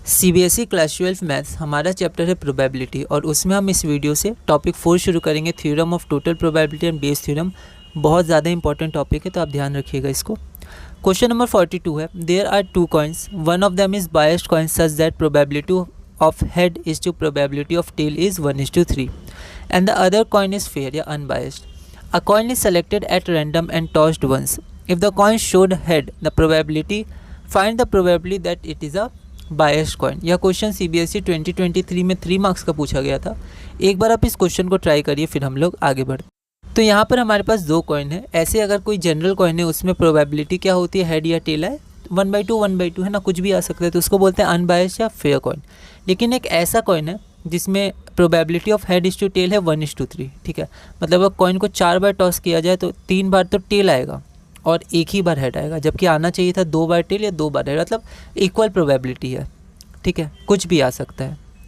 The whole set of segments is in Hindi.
सीबीएसई क्लास 12 मैथ्स हमारा चैप्टर है प्रोबेबिलिटी और उसमें हम इस वीडियो से टॉपिक 4 शुरू करेंगे, theorem of total probability and Bayes theorem. बहुत ज़्यादा इंपॉर्टेंट टॉपिक है तो आप ध्यान रखिएगा इसको। क्वेश्चन नंबर 42 है, there are two coins, one of them is biased coin such that probability of head is two probability of tail is 1:3 and the other coin is fair या unbiased. A coin is selected at random and tossed once. If the coin showed head the probability, find the probability that it is a biased coin. यह क्वेश्चन सीबीएसई 2023 में 3 मार्क्स का पूछा गया था। एक बार आप इस क्वेश्चन को ट्राई करिए, फिर हम लोग आगे बढ़ते। तो यहाँ पर हमारे पास 2 कॉइन है। ऐसे अगर कोई जनरल कॉइन है उसमें प्रोबेबिलिटी क्या होती है, हेड या टेल है, 1/2 है ना, कुछ भी आ सकता है, तो उसको बोलते हैं अनबायस्ड या फेयर कॉइन। लेकिन एक ऐसा कॉइन है जिसमें probability of head is to tail है 1:3, ठीक है। मतलब अगर कॉइन को 4 बार टॉस किया जाए तो 3 बार तो टेल आएगा और 1 ही बार हेड आएगा, जबकि आना चाहिए था 2 बार टेल या 2 बार हेड। मतलब इक्वल प्रोबेबिलिटी है, ठीक है, कुछ भी आ सकता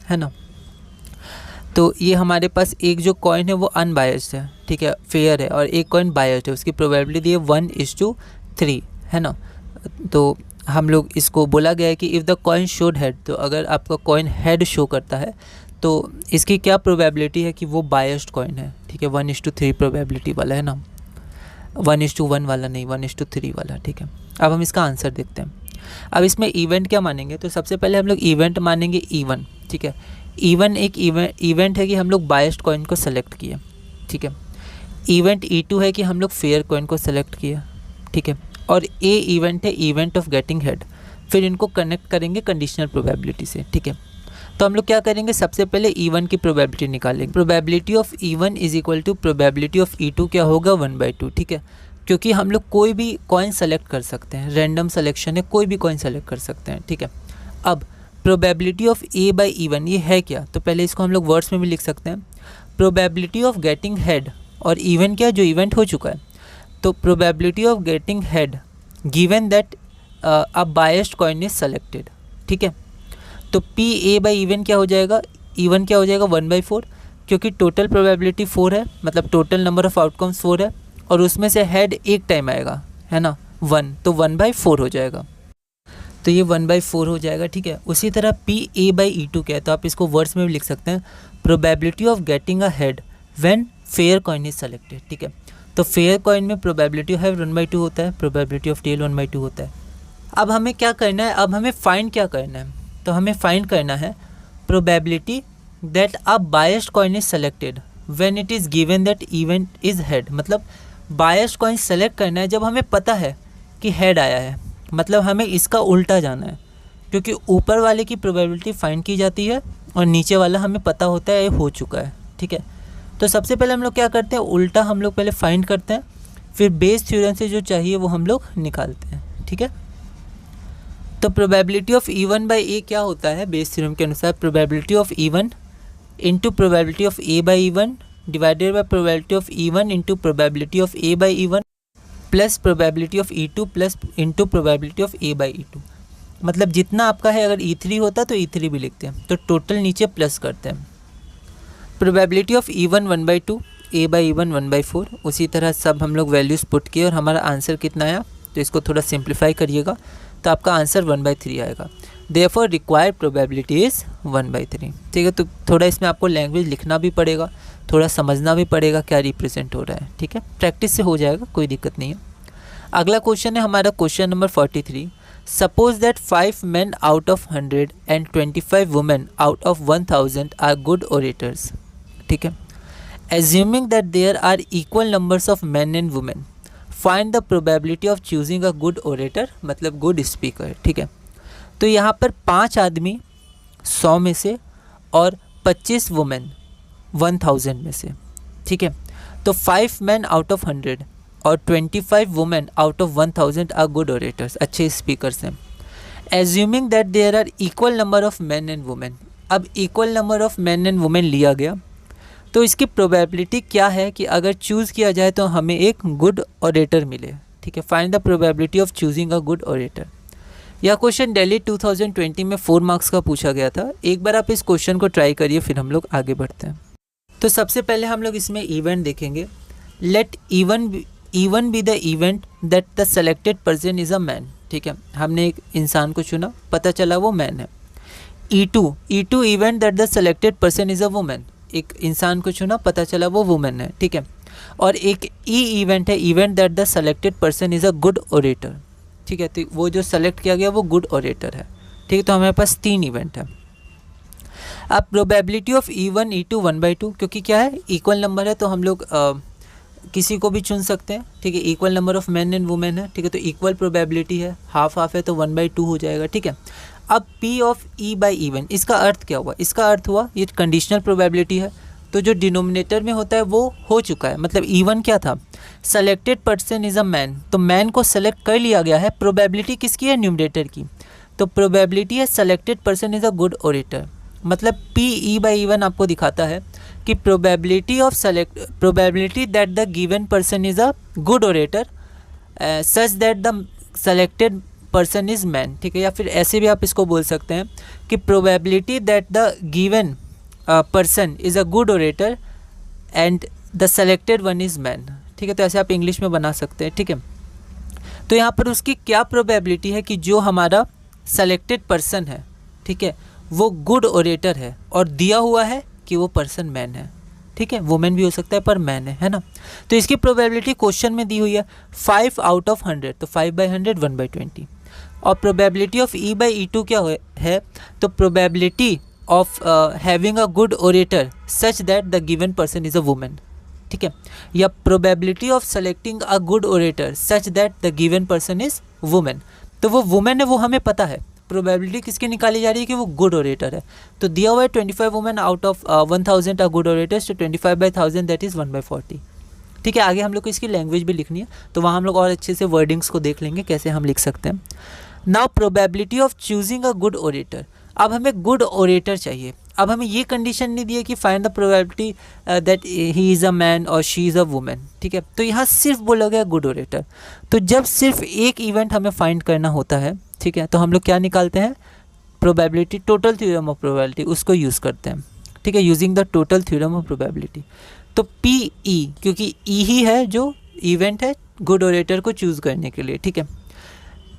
है ना। तो ये हमारे पास एक जो कॉइन है वो अनबायस्ड है, ठीक है, फेयर है, और एक कॉइन बायस्ड है, उसकी प्रोबेबिलिटी दी है 1:3, है ना। तो हम लोग इसको बोला गया है कि if the coin showed head, तो अगर आपका कॉइन हेड शो करता है तो इसकी क्या प्रोबेबिलिटी है कि वो बायस्ड कॉइन है, ठीक है, 1:3 प्रोबेबिलिटी वाला है ना, 1:1 वाला नहीं, 1:3 वाला, ठीक है। अब हम इसका आंसर देखते हैं। अब इसमें इवेंट क्या मानेंगे, तो सबसे पहले हम लोग इवेंट मानेंगे इवन, ठीक है। इवन एक इवेंट है कि हम लोग बायस्ड कॉइन को सेलेक्ट किए, ठीक है। इवेंट E2 है कि हम लोग फेयर कॉइन को सेलेक्ट किए, ठीक है। और ए इवेंट है इवेंट ऑफ गेटिंग हेड। फिर इनको कनेक्ट करेंगे कंडीशनल प्रोबेबिलिटी से, ठीक है। तो हम लोग क्या करेंगे, सबसे पहले E1 की प्रोबेबिलिटी निकालेंगे। Probability of E1 is equal to probability of E2 क्या होगा, 1/2, ठीक है। क्योंकि हम लोग कोई भी कॉइन सेलेक्ट कर सकते हैं, रैंडम सिलेक्शन है, कोई भी कॉइन सेलेक्ट कर सकते हैं, ठीक है। अब प्रोबेबिलिटी ऑफ A/E1 ये है क्या, तो पहले इसको हम लोग वर्ड्स में भी लिख सकते हैं। प्रोबेबिलिटी ऑफ गेटिंग हेड और इवन क्या, जो इवेंट हो चुका है, तो probability of getting head given that a biased coin is selected, ठीक है। तो PA/इवन क्या हो जाएगा, इवन क्या हो जाएगा 1/4, क्योंकि टोटल प्रोबेबिलिटी 4 है, मतलब टोटल नंबर ऑफ आउटकम्स 4 है, और उसमें से हेड एक टाइम आएगा, है ना, 1, तो 1/4 हो जाएगा। तो ये 1/4 हो जाएगा, ठीक है। उसी तरह PA/E2 क्या है, तो आप इसको वर्ड्स में भी लिख सकते हैं। Probability of getting a head when fair coin is selected, ठीक है। तो फेयर कॉइन में प्रोबेबिलिटी ऑफ हेड 1/2 होता है, प्रोबेबिलिटी ऑफ टेल 1/2 होता है। अब हमें क्या करना है, अब हमें फाइंड क्या करना है, तो हमें फाइंड करना है probability that a biased coin is selected when it is given that event is head. मतलब बायस्ड कॉइन सेलेक्ट करना है जब हमें पता है कि हेड आया है, मतलब हमें इसका उल्टा जाना है, क्योंकि ऊपर वाले की प्रोबेबिलिटी फाइंड की जाती है और नीचे वाला हमें पता होता है ये हो चुका है, ठीक है। तो सबसे पहले हम लोग क्या करते हैं, उल्टा हम लोग पहले फाइंड करते हैं, फिर बेस थ्योरम से जो चाहिए वो हम लोग निकालते हैं, ठीक है। तो प्रोबेबिलिटी ऑफ E1/A क्या होता है बेस थ्योरम के अनुसार, probability of E1 into probability of A/E1 divided by probability of E1 into probability of A/E1 plus probability of E2 plus into probability of A/E2। मतलब जितना आपका है, अगर E3 होता तो E3 भी लिखते हैं, तो टोटल नीचे प्लस करते हैं। Probability of E1 1/2, A/E1 1/4। उसी तरह सब हम लोग वैल्यूज़ पुट किए और हमारा आंसर कितना आया, तो इसको थोड़ा सिंप्लीफाई करिएगा तो आपका आंसर 1/3 आएगा। देयरफॉर रिक्वायर्ड प्रोबेबिलिटी इज़ 1/3, ठीक है। तो थोड़ा इसमें आपको लैंग्वेज लिखना भी पड़ेगा, थोड़ा समझना भी पड़ेगा क्या रिप्रेजेंट हो रहा है, ठीक है। प्रैक्टिस से हो जाएगा, कोई दिक्कत नहीं है। अगला क्वेश्चन है हमारा question number 43। Suppose that 5 men out of 100 and 25 women out of 1000 are good orators, ठीक है। Assuming that there are equal numbers of men and women, find the probability of choosing a good orator, मतलब गुड स्पीकर, ठीक है। तो यहाँ पर 5 आदमी 100 में से और 25 वुमेन 1000 में से, ठीक है। तो 5 men आउट ऑफ 100 और 25 women out of 1000 are good orators, अच्छे स्पीकर्स हैं। Assuming that there are equal number of men and women, अब equal number of men and women लिया गया, तो इसकी प्रोबेबिलिटी क्या है कि अगर चूज़ किया जाए तो हमें एक गुड ओरेटर मिले, ठीक है। Find the probability of choosing a good orator. यह क्वेश्चन दिल्ली 2020 में 4 मार्क्स का पूछा गया था। एक बार आप इस क्वेश्चन को ट्राई करिए, फिर हम लोग आगे बढ़ते हैं। तो सबसे पहले हम लोग इसमें इवेंट देखेंगे। Let E one be the event that the selected person is a man, ठीक है। हमने एक इंसान को चुना, पता चला वो मैन है। E2 event that the selected person is a women, एक इंसान को चुना, पता चला वो वुमेन है, ठीक है। और एक ई इवेंट है, event that the selected person is a good orator, ठीक है। तो वो जो सेलेक्ट किया गया वो गुड ओरेटर है, ठीक है। तो हमारे पास 3 इवेंट है। अब प्रोबेबिलिटी ऑफ E1 E2 1/2, क्योंकि क्या है इक्वल नंबर है तो हम लोग किसी को भी चुन सकते हैं, ठीक है। Equal number of man and women है, ठीक है। तो इक्वल प्रोबेबिलिटी है, हाफ हाफ है तो 1/2 हो जाएगा, ठीक है। अब P ऑफ E/E1, इसका अर्थ क्या हुआ? इसका अर्थ हुआ ये कंडीशनल प्रोबेबिलिटी है, तो जो डिनोमिनेटर में होता है वो हो चुका है। मतलब E1 क्या था? Selected person is a man, तो मैन को सेलेक्ट कर लिया गया है। प्रोबेबिलिटी किसकी है? न्यूमरेटर की। तो प्रोबेबिलिटी है selected person is a good orator. मतलब PE/E1 आपको दिखाता है कि probability that the given person is a good orator such that the selected person is man, ठीक है। या फिर ऐसे भी आप इसको बोल सकते हैं कि probability that the given person is a good orator and the selected one is man, ठीक है। तो ऐसे आप इंग्लिश में बना सकते हैं, ठीक है। तो यहाँ पर उसकी क्या प्रोबेबिलिटी है कि जो हमारा सेलेक्टेड पर्सन है, ठीक है, वो गुड ओरेटर है और दिया हुआ है कि वो पर्सन मैन है, ठीक है। वुमेन भी हो सकता है पर मैन है ना। तो इसकी प्रोबेबिलिटी क्वेश्चन में दी हुई है 5 आउट ऑफ 100, तो 5/100 1/20। और प्रोबेबिलिटी ऑफ E/E2 क्या है? तो probability of having a good orator such that the given person is a women, ठीक है। या probability of selecting a good orator such that the given person is women, तो वो वुमेन है वो हमें पता है। प्रोबेबिलिटी किसकी निकाली जा रही है कि वो गुड ओरेटर है। तो दिया हुआ है 25 women out of 1000 are good orators, तो 25/1000 दैट इज़ 1/40, ठीक है। आगे हम लोग को इसकी लैंग्वेज भी लिखनी है, तो वहाँ हम लोग और अच्छे से वर्डिंग्स को देख लेंगे कैसे हम लिख सकते हैं। Now probability of choosing a good orator, अब हमें गुड ओरेटर चाहिए। अब हमें ये कंडीशन नहीं दी है कि find the probability that he is a man और शी इज़ अ वुमेन, ठीक है। तो यहाँ सिर्फ बोला गया गुड ओरेटर। तो जब सिर्फ एक इवेंट हमें फाइंड करना होता है, ठीक है, तो हम लोग क्या निकालते हैं? Probability, total theorem of probability, उसको यूज़ करते हैं, ठीक है, using the total theorem of probability. तो PE, क्योंकि E ही है जो इवेंट है गुड ओरेटर को चूज़ करने के लिए, ठीक है।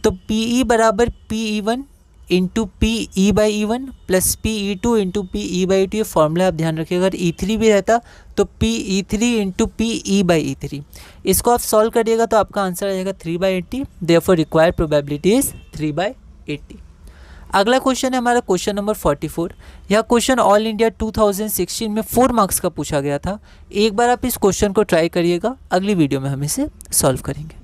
तो PE बराबर PE1 into PE/E1 plus PE2 into PE/E2, ये फॉर्मूला आप ध्यान रखिएगा। अगर E3 भी रहता तो PE3 इंटू PE/E3, इसको आप सॉल्व करिएगा तो आपका आंसर आ जाएगा 3/80। Therefore required probability is 3/80। अगला क्वेश्चन है हमारा क्वेश्चन नंबर 44। यह क्वेश्चन ऑल इंडिया 2016 में 4 मार्क्स का पूछा गया था। एक बार आप इस क्वेश्चन को ट्राई करिएगा, अगली वीडियो में हम इसे सॉल्व करेंगे।